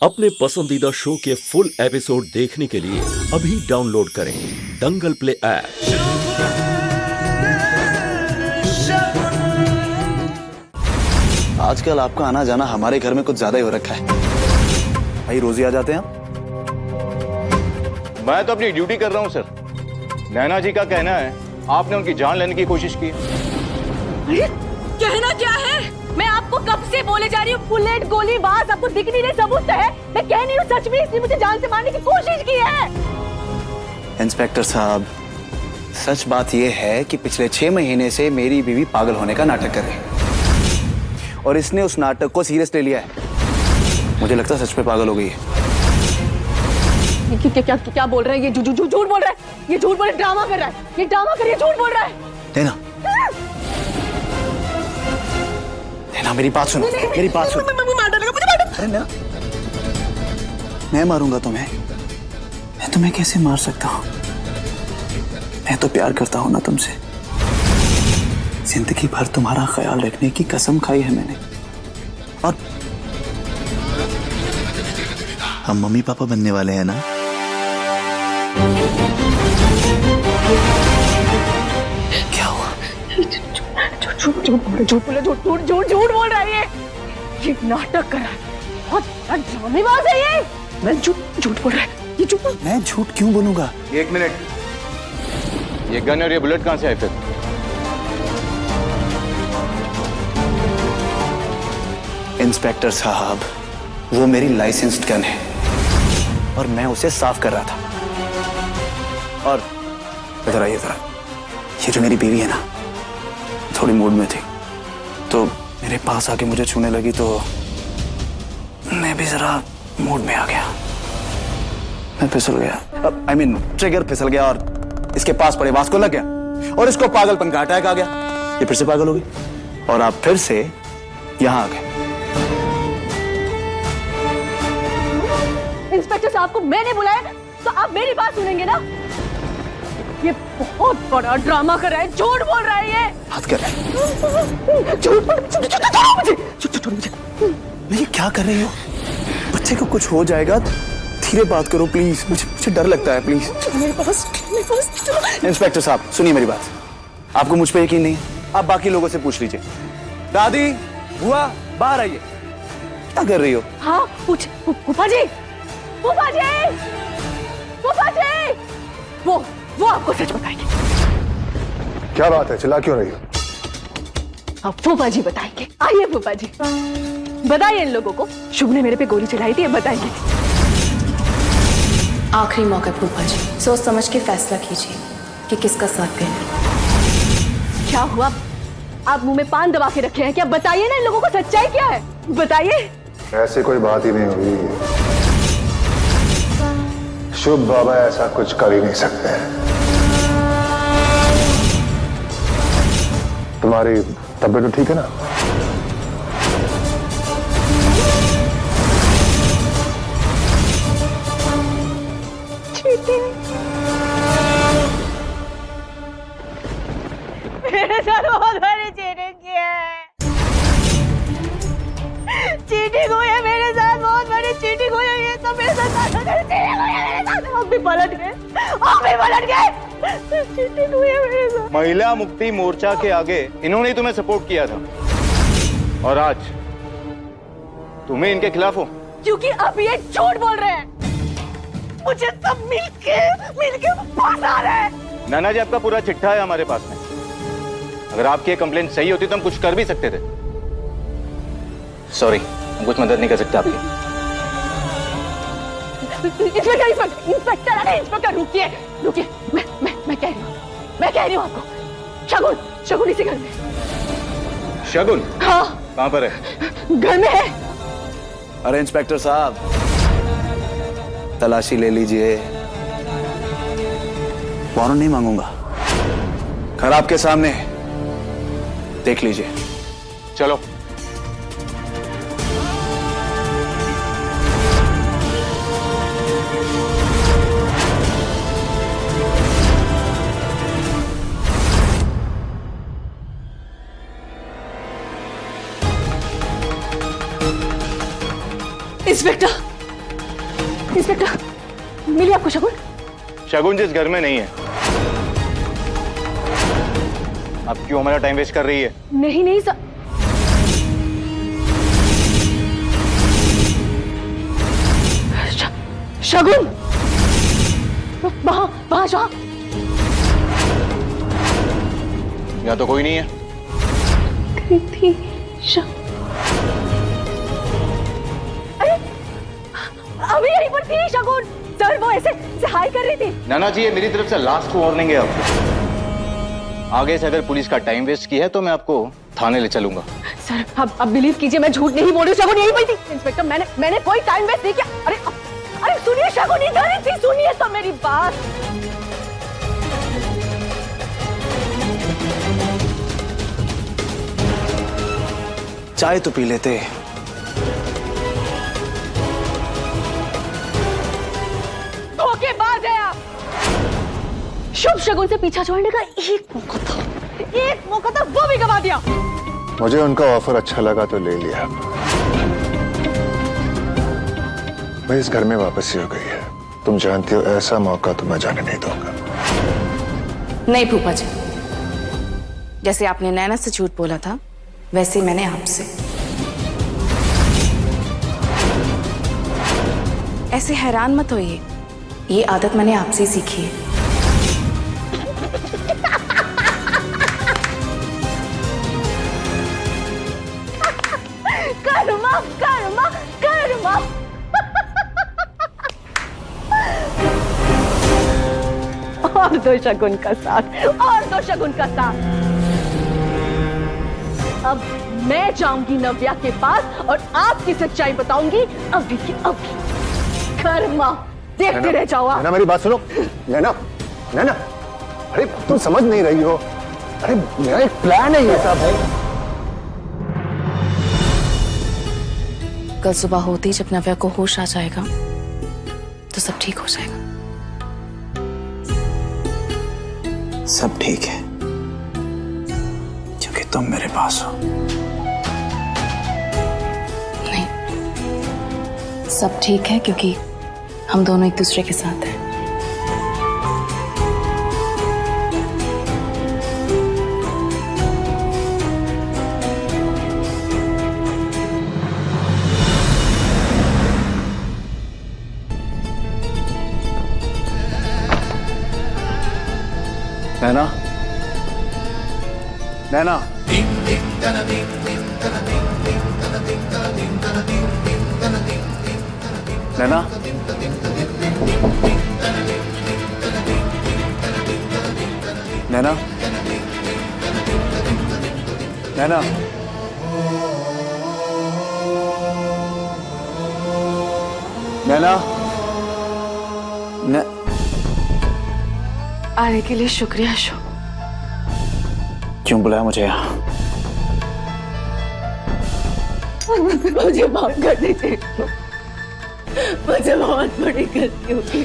अपने पसंदीदा शो के फुल एपिसोड देखने के लिए अभी डाउनलोड करें दंगल प्ले ऐप। आजकल आपका आना जाना हमारे घर में कुछ ज्यादा ही हो रखा है। भाई रोज ही आ जाते हैं आप? मैं तो अपनी ड्यूटी कर रहा हूं सर। नैना जी का कहना है आपने उनकी जान लेने की कोशिश की। अरे कहना क्या है? मैं आपको कब से बोले जा रही हूँ बुलेट गोलीबाज आपको दिख नहीं रहे सबूत है। मैं कह नहीं हूँ सच में इसने मुझे जान से मारने की कोशिश की है। इंस्पेक्टर साहब, सच बात यह है कि पिछले 6 महीने से मेरी बीवी पागल होने का नाटक कर रही है और इसने उस नाटक को सीरियस ले लिया है। मुझे लगता है सच में पागल हो गई है। क्या बोल रहा है ये? झूठ बोल रहा है। ये झूठ बोल ड्रामा कर रहा है। ये ड्रामा कर रही है, झूठ बोल रहा है। नैना, नैना मेरी बात सुनो, मेरी बात सुनो। अरे नैना, मैं मारूंगा तुम्हें? मैं तुम्हें कैसे मार सकता हूँ? मैं तो प्यार करता हूँ ना तुमसे। जिंदगी भर तुम्हारा ख्याल रखने की कसम खाई है मैंने। और हम मम्मी पापा बनने वाले हैं ना? क्या हुआ? झूठ बोल रहा है ये नाटक कर रहा है। बहुत ड्रामेबाज है ये। मैं झूठ बोल रहा है ये। झूठ मैं झूठ क्यों बोलूंगा? 1 मिनट, ये गन और ये बुलेट कहां से आए फिर? इंस्पेक्टर साहब, वो मेरी लाइसेंस्ड गन है और मैं उसे साफ कर रहा था। और इधर आइए जरा। ये जो मेरी बीवी है ना, थोड़ी मूड में थी तो मेरे पास आके मुझे छूने लगी तो मैं भी जरा मूड में आ गया। मैं फिसल गया, I mean, ट्रिगर फिसल गया और इसके पास पड़े वास को लग गया और इसको पागलपन का अटैक आ गया। ये फिर से पागल हो गई और आप फिर से यहां आ गए। इंस्पेक्टर साहब को मैंने बुलाया तो आप मेरी बात सुनेंगे ना? ये बहुत बड़ा ड्रामा कर रहा है, झूठ बोल रहा है ये। बात कर रहे हैं? झूठ बोल मुझे। ये क्या कर रही हो? बच्चे को कुछ हो जाएगा, धीरे बात करो प्लीज। मुझे डर लगता है, प्लीज। मेरे पास इंस्पेक्टर साहब सुनिए मेरी बात। आपको मुझ पे यकीन नहीं है? आप बाकी लोगों से पूछ लीजिए। दादी, बुआ, बाहर आइए। क्या कर रही हो? हाँ पूछ। फूफा जी, फूफा जी, फूफा जी, वो आपको सच बताएंगे। क्या बात है, चिल्ला क्यों रही हो? अब फूफा जी बताएंगे। आइए फूफा जी, बताइए इन लोगों को शुभ ने मेरे पे गोली चलाई थी, बताइए। आखिरी मौका फूफा जी, सोच समझ के फैसला कीजिए कि किसका साथ देना। क्या हुआ? आप मुंह में पान दबा के रखे हैं क्या? बताइए ना इन लोगों को सच्चाई क्या है, बताइए। ऐसे कोई बात ही नहीं हुई। शुभ बाबा ऐसा कुछ कर ही नहीं सकते। तुम्हारी तबीयत तो ठीक है ना? मेरे साथ बहुत बड़ी चीटिंग की है। चीटिंग हुई है मेरे साथ, बहुत बड़ी चीटिंग हुई है। ये तो मेरे साथ चीटिंग हुई है मेरे साथ। आप भी पलट गए। चीटिंग हुई है मेरे साथ। महिला मुक्ति मोर्चा के आगे इन्होंने ही तुम्हें सपोर्ट किया था और आज तुम्हें इनके खिलाफ हो क्योंकि अब ये झूठ बोल रहे हैं। मुझे सब मिलके फंसा रहे हैं। नैना जी, आपका पूरा चिट्ठा है हमारे पास में। अगर आपकी कंप्लेंट सही होती तो हम कुछ कर भी सकते थे। सॉरी, हम कुछ मदद नहीं कर सकते आपकी। इंस्पेक्टर, अरे इंस्पेक्टर रुकिए। मैं कह रही हूँ आपको, शगुन इसी घर में। शगुन? हाँ। कहाँ पर है? घर में है। अरे इंस्पेक्टर साहब, तलाशी ले लीजिए। वारंट नहीं मांगूंगा, घर आपके सामने, देख लीजिए। चलो। इंस्पेक्टर, इंस्पेक्टर मिली आपको शगुन? शगुन जिस घर में नहीं है, आप क्यों हमारा टाइम वेस्ट कर रही है? नहीं नहीं सर, शगुन वहां वहां वहां यहाँ तो कोई नहीं है। कृति अरे अभी यहीं पर थी शगुन। सर वो ऐसे हाय कर रही थी। नाना जी, ये मेरी तरफ से लास्ट वार्निंग है आपको। आगे से अगर पुलिस का टाइम वेस्ट किया है तो मैं आपको थाने ले चलूंगा। सर अब बिलीव कीजिए, मैं झूठ नहीं बोल रही हूँ। शगुन यहीं पर थी। इंस्पेक्टर मैंने कोई टाइम वेस्ट नहीं किया। अरे अरे सुनिए शगुन इधर ही थी, सुनिए तो मेरी बात। चाय तो पी लेते। धोखेबाज है आप। शुभ शगुन से पीछा छोड़ने का एक मौका था, वो भी गवा दिया। मुझे उनका ऑफर अच्छा लगा तो ले लिया। मैं इस घर में वापस ही हो गई है। तुम जानती हो ऐसा मौका तो मैं जाने नहीं दूंगा। नहीं फूफा जी, जैसे आपने नैना से झूठ बोला था वैसे ही मैंने आपसे। ऐसे हैरान मत होइए, ये आदत मैंने आपसे ही सीखी है। कर्मा कर्मा कर्मा। और दो शगुन का साथ, और दो शगुन का साथ। अब मैं जाऊंगी नव्या के पास और आपकी सच्चाई बताऊंगी अभी की अभी। कर्मा देखते रह जाओ आप। नैना मेरी बात सुनो। नैना नैना, अरे तुम समझ नहीं रही हो। अरे मेरा एक प्लान है ये सब है। कल सुबह होते ही जब नव्या को होश आ जाएगा तो सब ठीक हो जाएगा। सब ठीक है क्योंकि तुम मेरे पास हो। नहीं, सब ठीक है क्योंकि हम दोनों एक दूसरे के साथ हैं। नैना नैना, नैना, नैना, नैना, नैना, आने के लिए शुक्रिया अशोक। क्यों बुलाया मुझे यहाँ? मुझे माफ कर दीजिए, मुझे बहुत बड़ी गलती होगी,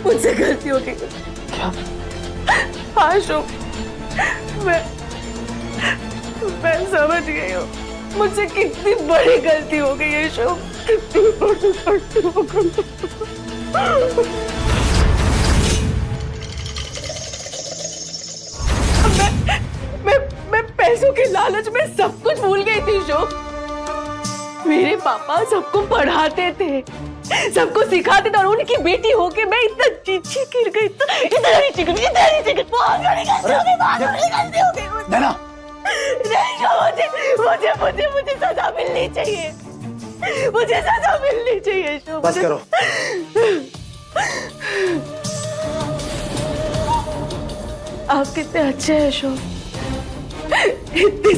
मुझसे गलती होगी। क्या? हाँ अशोक, मैं समझ गई हूँ मुझसे कितनी बड़ी गलती हो गई है अशोक, कितनी बड़ी गलती हो गई। मैं पैसों के लालच में सब कुछ भूल गई थी अशोक। मेरे पापा सबको पढ़ाते थे, सबको सिखाते थे और उनकी बेटी होके मैं इतना नीचे गिर गई, इतना नीचे गिर, बहुत बड़ी गलती हो गई। नैना, नहीं, मुझे सजा मिलनी चाहिए, मुझे सजा मिलनी चाहिए अशोक। बस करो। आप कितने अच्छे हैं अशोक, इतनी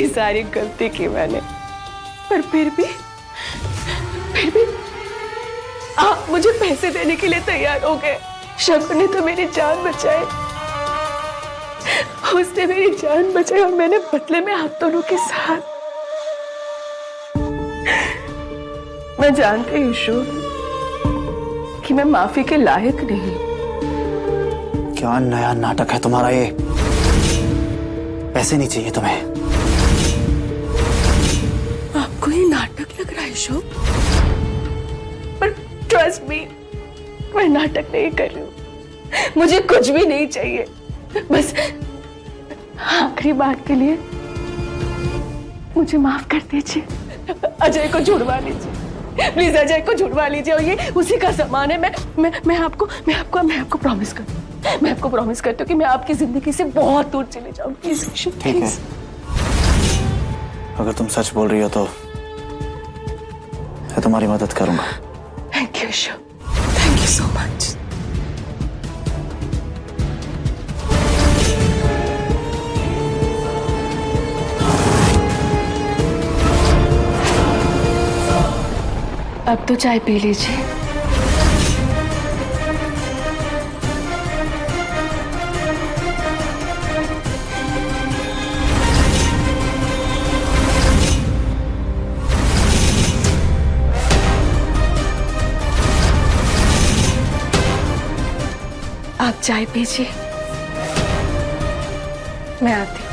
सारी गलती की मैंने, पर फिर भी आप मुझे पैसे देने के लिए तैयार हो गए। शगुन ने तो मेरी जान बचाई, उसने मेरी जान बचाई और मैंने बदले में आप दोनों के साथ। मैं जानती हूँ अशोक कि मैं माफी के लायक नहीं। क्या नया नाटक है तुम्हारा ये? पैसे नहीं चाहिए तुम्हें? आपको ये नाटक लग रहा है है शुभ, पर ट्रस्ट मी, मैं नाटक नहीं कर रही हूँ। मुझे कुछ भी नहीं चाहिए, बस आखिरी बार के लिए मुझे माफ कर दीजिए। अजय को छुड़वा लीजिए, प्लीज अजय को छुड़वा लीजिए, और ये उसी का सामान है। मैं आपको प्रॉमिस करती हूँ, मैं आपको प्रॉमिस करती हूँ कि मैं आपकी जिंदगी से बहुत दूर चले जाऊँ। प्लीज शुभ, ठीक है, प्लीज। अगर तुम सच बोल रही हो तो मैं तुम्हारी मदद करूंगा। Thank you Shubh, thank you so much. अब तो चाय पी लीजिए। आप चाय पीजिए, मैं आती हूँ।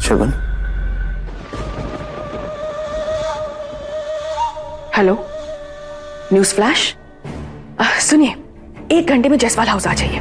शगुन, हेलो, न्यूज़ फ्लैश। सुनिए, 1 घंटे में जयसवाल हाउस आ जाइए।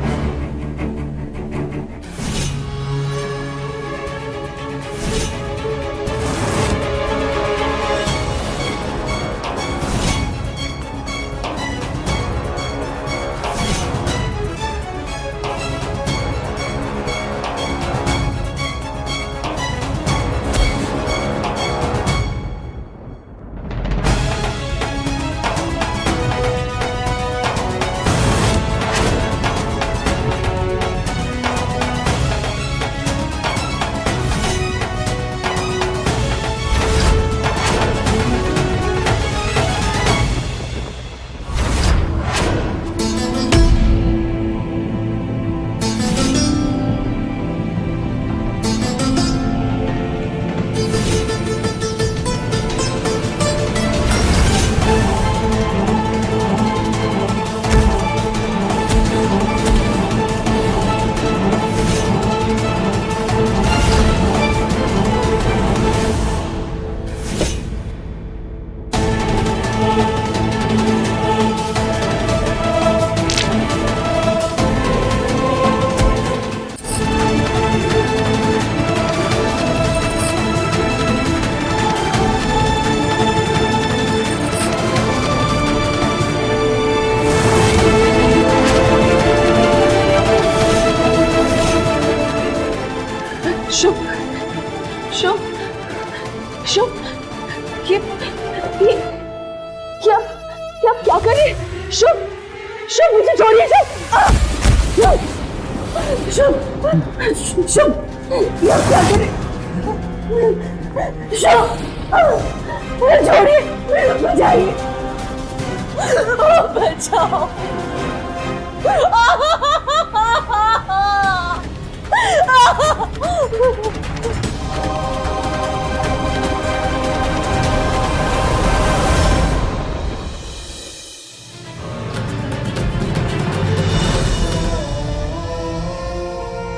शुभ, शुभ, शुभ, ये क्या कर रहे हैं? शुभ, शुभ, मुझे छोड़िए शुभ, शुभ, शुभ, ये आप क्या कर रहे हैं? शुभ, छोड़िए, बचाइए, बचाओ।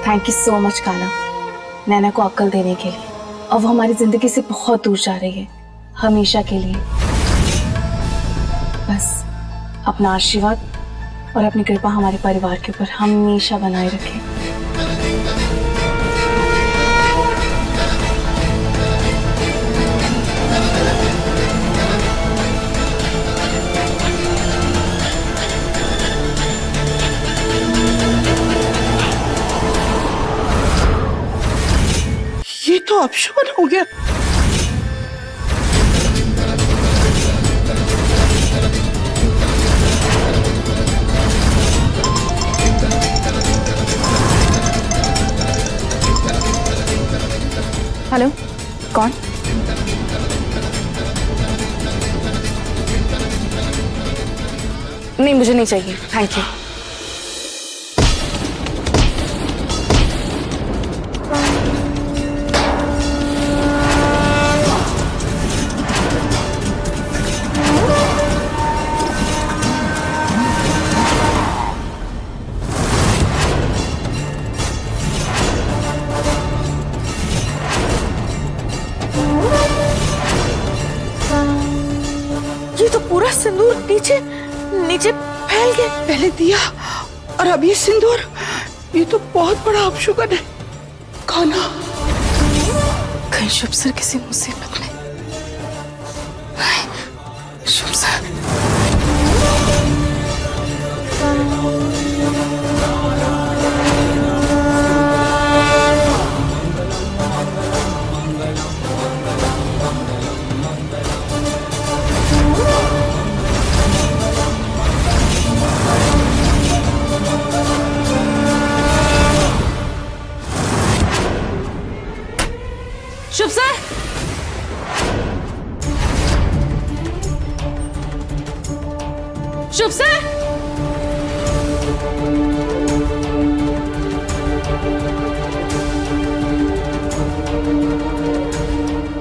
थैंक यू सो मच काला, नैना को अक्ल देने के लिए। अब वो हमारी जिंदगी से बहुत दूर जा रही है, हमेशा के लिए। बस अपना आशीर्वाद और अपनी कृपा हमारे परिवार के ऊपर हमेशा बनाए रखें। ये तो अपशगुन हो गया। हेलो, कौन? नहीं, मुझे नहीं चाहिए, थैंक यू। नीचे नीचे फैल गए। पहले दिया और अब ये सिंदूर, ये तो बहुत बड़ा अपशुगन है। कान्हा, कहीं शुभ सर किसी मुसीबत में। नहीं, शुभ सर। शुभ सर, शुभ सर,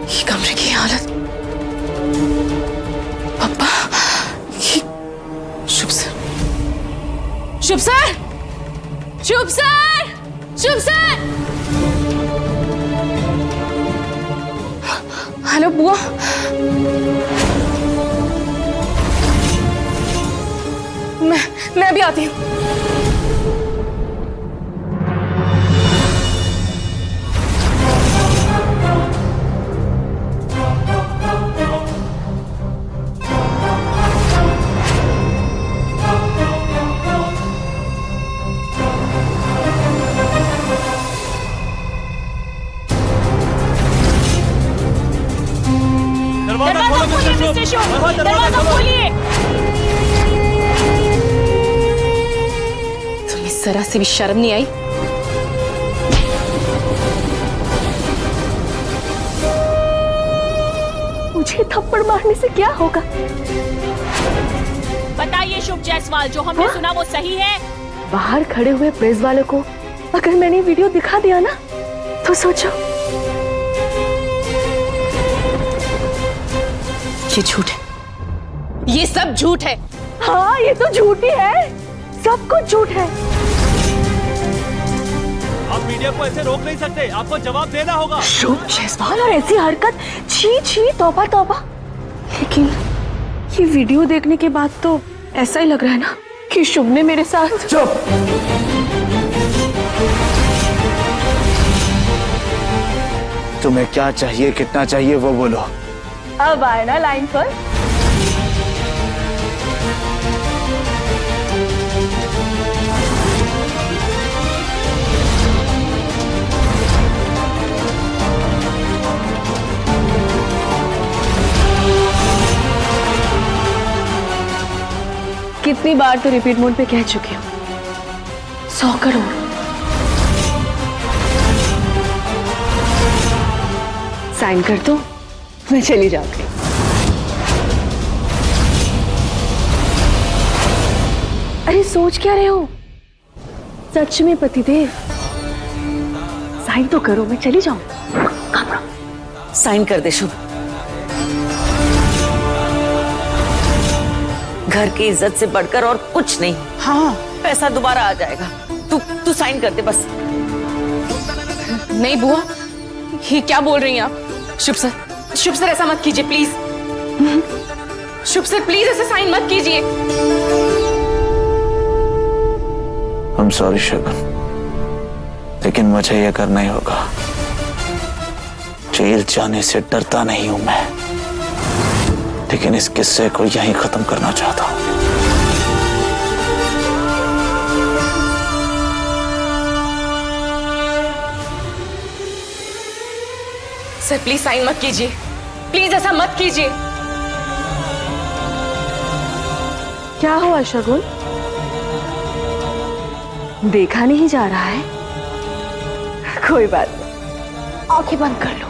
ये कमरे की हालत, पापा, ये शुभ सर, शुभ सर, शुभ सर, शुभ सर। हेलो बुआ, मैं अभी आती हूँ। दरवाजा खोलिए। तुम्हें जरा से भी शर्म नहीं आई? मुझे थप्पड़ मारने से क्या होगा? बताइए शुभ जायसवाल, जो हमने सुना वो सही है? बाहर खड़े हुए प्रेस वाले को अगर मैंने वीडियो दिखा दिया ना, तो सोचो ये झूठ है, ये सब झूठ है। हाँ ये तो झूठ ही है, सब कुछ झूठ है। आप मीडिया को ऐसे रोक नहीं सकते, आपको जवाब देना होगा। शुभ जायसवाल और ऐसी हरकत, छी छी, तौबा तौबा। लेकिन ये वीडियो देखने के बाद तो ऐसा ही लग रहा है ना कि शुभ ने मेरे साथ। चुप। तुम्हें क्या चाहिए, कितना चाहिए, वो बोलो। अब आए ना लाइन पर। कितनी बार तो रिपीट मोड पे कह चुकी हूँ, 100 करोड़। साइन कर दो, मैं चली जाऊंगी। अरे सोच क्या रहे हो? सच में पतिदेव, साइन तो करो, मैं चली जाऊं। साइन कर दे शुभ। घर की इज्जत से बढ़कर और कुछ नहीं। हाँ, पैसा दोबारा आ जाएगा। तू साइन कर दे बस। नहीं बुआ, ये क्या बोल रही हैं आप? शुभ सर ऐसा मत कीजिए प्लीज। शुभ सर प्लीज ऐसे साइन मत कीजिए। I'm sorry शगुन, लेकिन मुझे यह करना ही होगा। जेल जाने से डरता नहीं हूं मैं, लेकिन इस किस्से को यहीं खत्म करना चाहता हूं। सर प्लीज साइन मत कीजिए, प्लीज ऐसा मत कीजिए। क्या हुआ शगुन? देखा नहीं जा रहा है? कोई बात नहीं, आंखें बंद कर लो,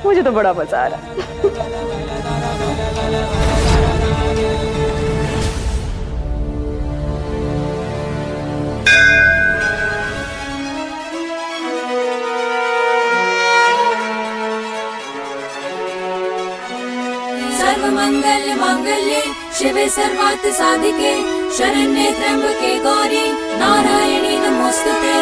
मुझे तो बड़ा मजा आ रहा है। सर्वमंगल मांगल्ये शिवे सर्वार्थ साधिके शरण्ये त्र्यंबके गौरी नारायणी नमोस्तुते।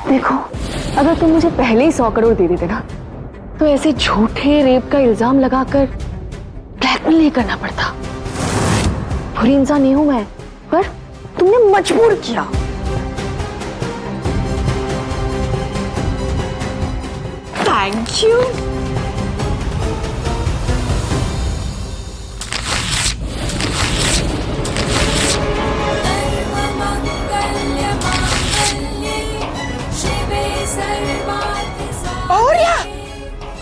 देखो, अगर तुम मुझे पहले ही 100 करोड़ दे देते ना, तो ऐसे झूठे रेप का इल्जाम लगाकर ब्लैकमेल नहीं करना पड़ता। बुरी इंसान नहीं हूं मैं, पर तुमने मजबूर किया। Thank you. और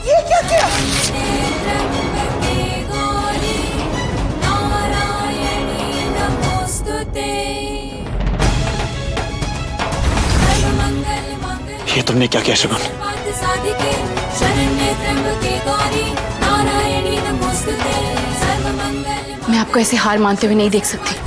ये क्या किया? ये तुमने क्या किया शगुन? मैं आपको ऐसे हार मानते हुए नहीं देख सकती।